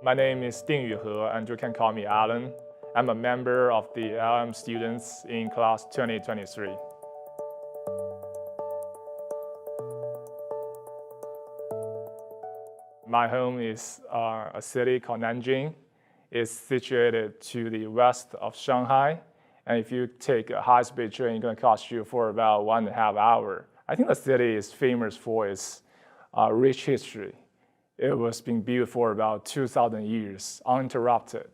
My name is Ding Yuhe, and you can call me Alan. I'm a member of the LM students in class 2023. My home is a city called Nanjing. It's situated to the west of Shanghai. And if you take a high-speed train, it's going to cost you for about 1.5 hours. I think the city is famous for its rich history. It was being built for about 2,000 years, uninterrupted.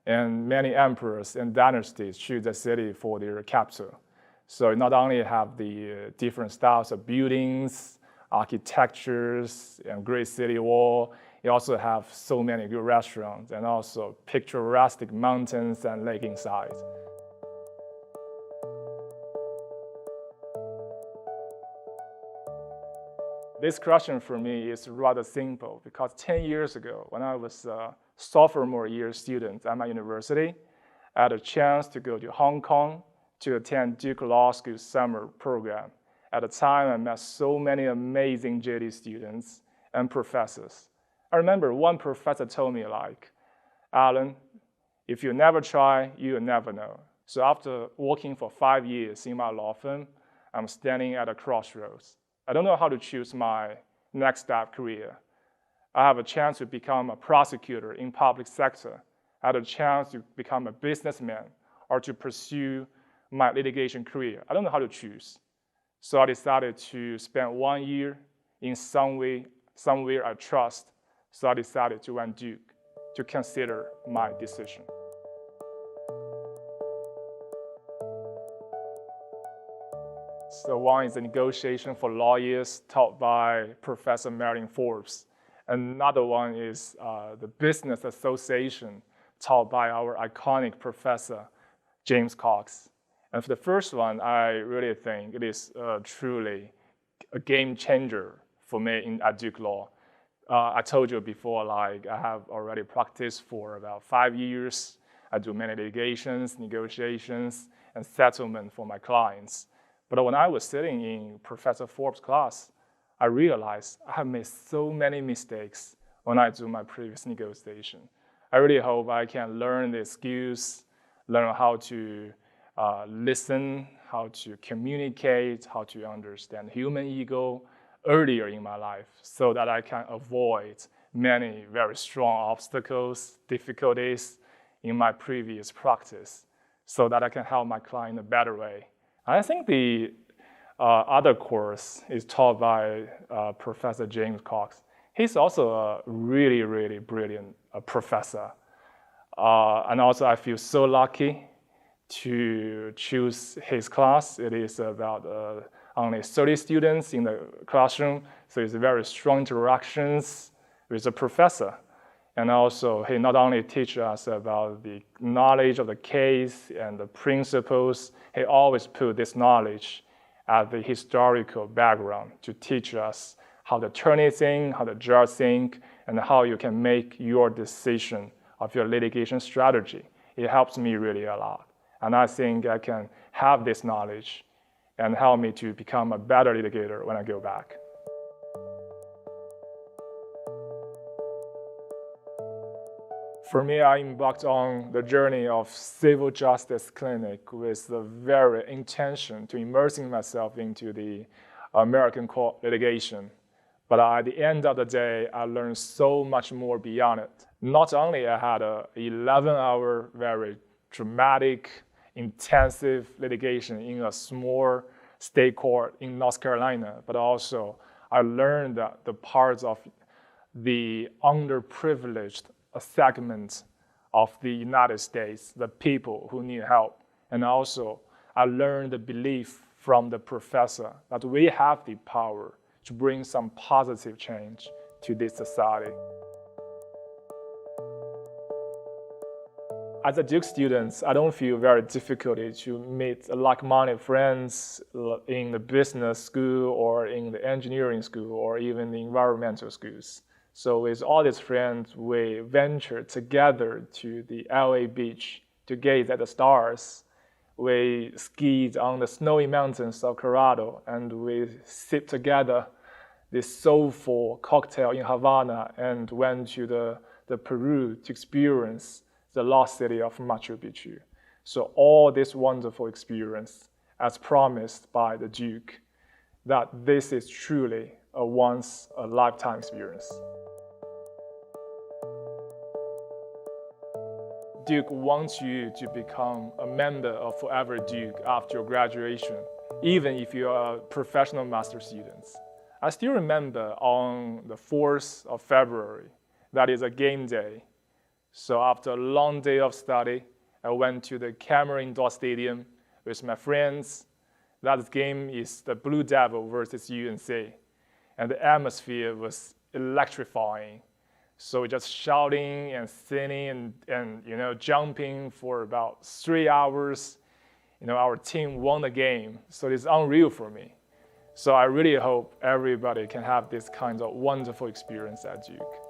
And many emperors and dynasties choose the city for their capital. So not only have the different styles of buildings, architectures, and great city wall, you also have so many good restaurants and also picturesque mountains and lake inside. This question for me is rather simple because 10 years ago, when I was a sophomore year student at my university, I had a chance to go to Hong Kong to attend Duke Law School summer program. At the time, I met so many amazing JD students and professors. I remember one professor told me like, Alan, if you never try, you'll never know. So after working for 5 years in my law firm, I'm standing at a crossroads. I don't know how to choose my next step career. I have a chance to become a prosecutor in public sector. I had a chance to become a businessman or to pursue my litigation career. I don't know how to choose. So I decided to spend 1 year in somewhere I trust. So I decided to went Duke to consider my decision. So one is the negotiation for lawyers taught by Professor Merlin Forbes. Another one is the business association taught by our iconic professor, James Cox. And for the first one, I really think it is truly a game changer for me at Duke Law. I told you before, like I have already practiced for about 5 years. I do many litigations, negotiations, and settlement for my clients. But when I was sitting in Professor Forbes' class, I realized I have made so many mistakes when I do my previous negotiation. I really hope I can learn the skills, learn how to listen, how to communicate, how to understand human ego earlier in my life so that I can avoid many very strong obstacles, difficulties in my previous practice so that I can help my client in a better way. I think the other course is taught by Professor James Cox. He's also a really, really brilliant professor. And also I feel so lucky to choose his class. It is about only 30 students in the classroom, so it's very strong interactions with the professor. And also, he not only teaches us about the knowledge of the case and the principles, he always put this knowledge at the historical background to teach us how the attorney think, how the judge think, and how you can make your decision of your litigation strategy. It helps me really a lot. And I think I can have this knowledge and help me to become a better litigator when I go back. For me, I embarked on the journey of civil justice clinic with the very intention to immersing myself into the American court litigation. But at the end of the day, I learned so much more beyond it. Not only I had an 11-hour, very dramatic, intensive litigation in a small state court in North Carolina, but also I learned that the parts of the underprivileged a segment of the United States, the people who need help. And also, I learned the belief from the professor that we have the power to bring some positive change to this society. As a Duke student, I don't feel very difficulty to meet like-minded friends in the business school or in the engineering school or even the environmental schools. So with all these friends, we ventured together to the LA beach to gaze at the stars. We skied on the snowy mountains of Colorado, and we sipped together this soulful cocktail in Havana and went to the the Peru to experience the lost city of Machu Picchu. So all this wonderful experience, as promised by the Duke, that this is truly a once-a-lifetime experience. Duke wants you to become a member of Forever Duke after your graduation, even if you are a professional master student. I still remember on the 4th of February, that is a game day. So after a long day of study, I went to the Cameron Indoor Stadium with my friends. That game is the Blue Devil versus UNC. And the atmosphere was electrifying. So we're just shouting and singing and jumping for about 3 hours. Our team won the game, so it's unreal for me. So I really hope everybody can have this kind of wonderful experience at Duke.